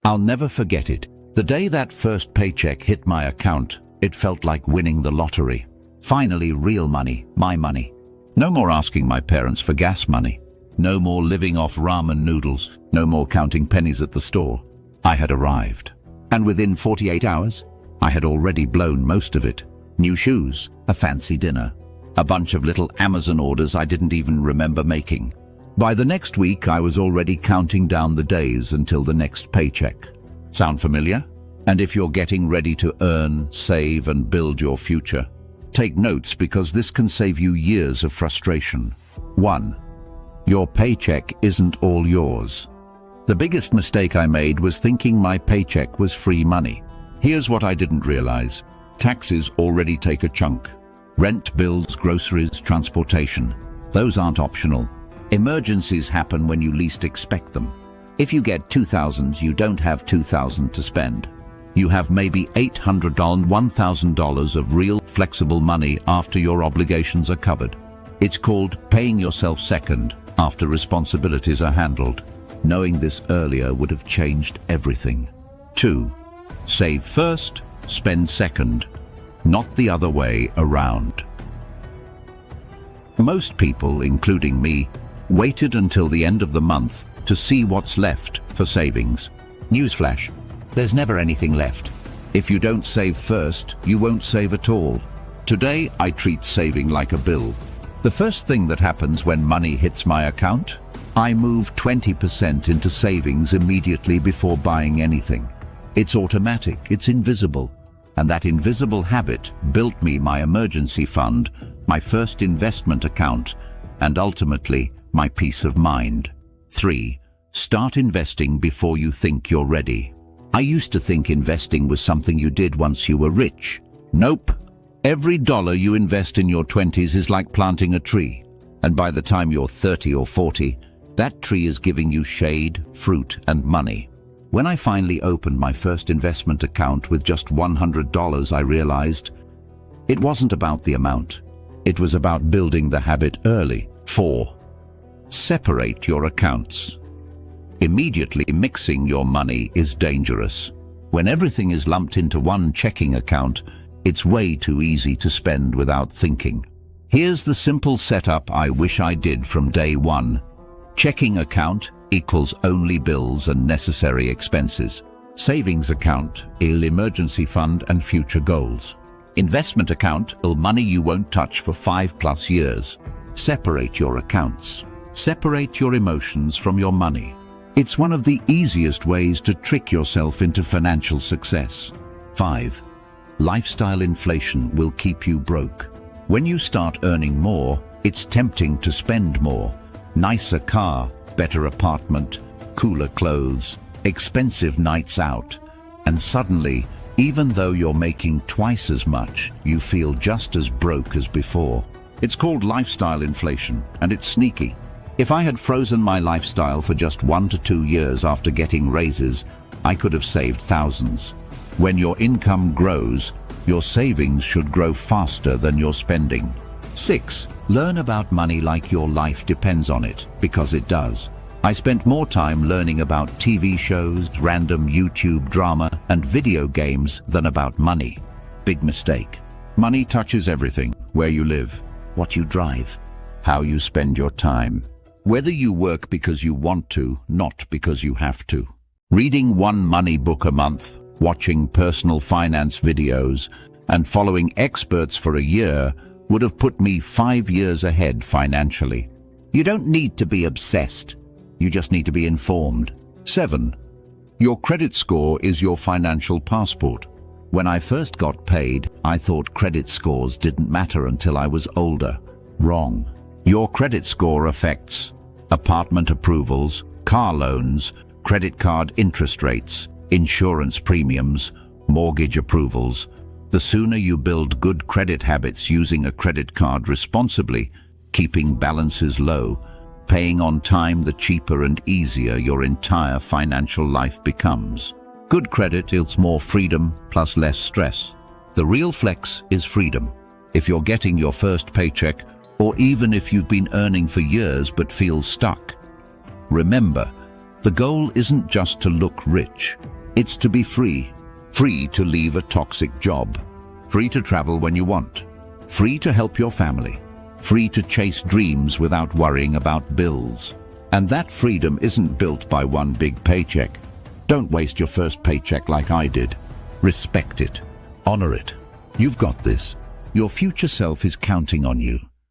I'll never forget it. The day that first paycheck hit my account, it felt like winning the lottery. Finally, real money, my money. No more asking my parents for gas money. No more living off ramen noodles. No more counting pennies at the store. I had arrived. And within 48 hours, I had already blown most of it. New shoes, a fancy dinner, a bunch of little Amazon orders I didn't even remember making. By the next week, I was already counting down the days until the next paycheck. Sound familiar? And if you're getting ready to earn, save, and build your future, take notes because this can save you years of frustration. 1. Your paycheck isn't all yours. The biggest mistake I made was thinking my paycheck was free money. Here's what I didn't realize. Taxes already take a chunk. Rent, bills, groceries, transportation. Those aren't optional. Emergencies happen when you least expect them. If you get $2,000, you don't have $2,000 to spend. You have maybe $800, $1,000 of real flexible money after your obligations are covered. It's called paying yourself second after responsibilities are handled. Knowing this earlier would have changed everything. 2. Save first, spend second, not the other way around. Most people, including me, waited until the end of the month to see what's left for savings. Newsflash, there's never anything left. If you don't save first, you won't save at all. Today, I treat saving like a bill. The first thing that happens when money hits my account, I move 20% into savings immediately before buying anything. It's automatic, it's invisible. And that invisible habit built me my emergency fund, my first investment account, and ultimately, my peace of mind. 3. Start investing before you think you're ready. I used to think investing was something you did once you were rich. Nope. Every dollar you invest in your 20s is like planting a tree. And by the time you're 30 or 40, that tree is giving you shade, fruit, and money. When I finally opened my first investment account with just $100, I realized it wasn't about the amount. It was about building the habit early. 4. Separate your accounts. Immediately mixing your money is dangerous. When everything is lumped into one checking account, it's way too easy to spend without thinking. Here's the simple setup I wish I did from day one. Checking account equals only bills and necessary expenses. Savings account equals emergency fund and future goals. Investment account equals money you won't touch for 5+ years. Separate your accounts. Separate your emotions from your money. It's one of the easiest ways to trick yourself into financial success. 5. Lifestyle inflation will keep you broke. When you start earning more, it's tempting to spend more. Nicer car, better apartment, cooler clothes, expensive nights out. And suddenly, even though you're making twice as much, you feel just as broke as before. It's called lifestyle inflation, and it's sneaky. If I had frozen my lifestyle for just 1 to 2 years after getting raises, I could have saved thousands. When your income grows, your savings should grow faster than your spending. 6. Learn about money like your life depends on it, because it does. I spent more time learning about TV shows, random YouTube drama, and video games than about money. Big mistake. Money touches everything: where you live, what you drive, how you spend your time. Whether you work because you want to, not because you have to. Reading one money book a month, watching personal finance videos, and following experts for a year would have put me 5 years ahead financially. You don't need to be obsessed. You just need to be informed. 7. Your credit score is your financial passport. When I first got paid, I thought credit scores didn't matter until I was older. Wrong. Your credit score affects apartment approvals, car loans, credit card interest rates, insurance premiums, mortgage approvals. The sooner you build good credit habits using a credit card responsibly, keeping balances low, paying on time, the cheaper and easier your entire financial life becomes. Good credit is more freedom plus less stress. The real flex is freedom. If you're getting your first paycheck, or even if you've been earning for years but feel stuck, remember, the goal isn't just to look rich. It's to be free. Free to leave a toxic job. Free to travel when you want. Free to help your family. Free to chase dreams without worrying about bills. And that freedom isn't built by one big paycheck. Don't waste your first paycheck like I did. Respect it. Honor it. You've got this. Your future self is counting on you.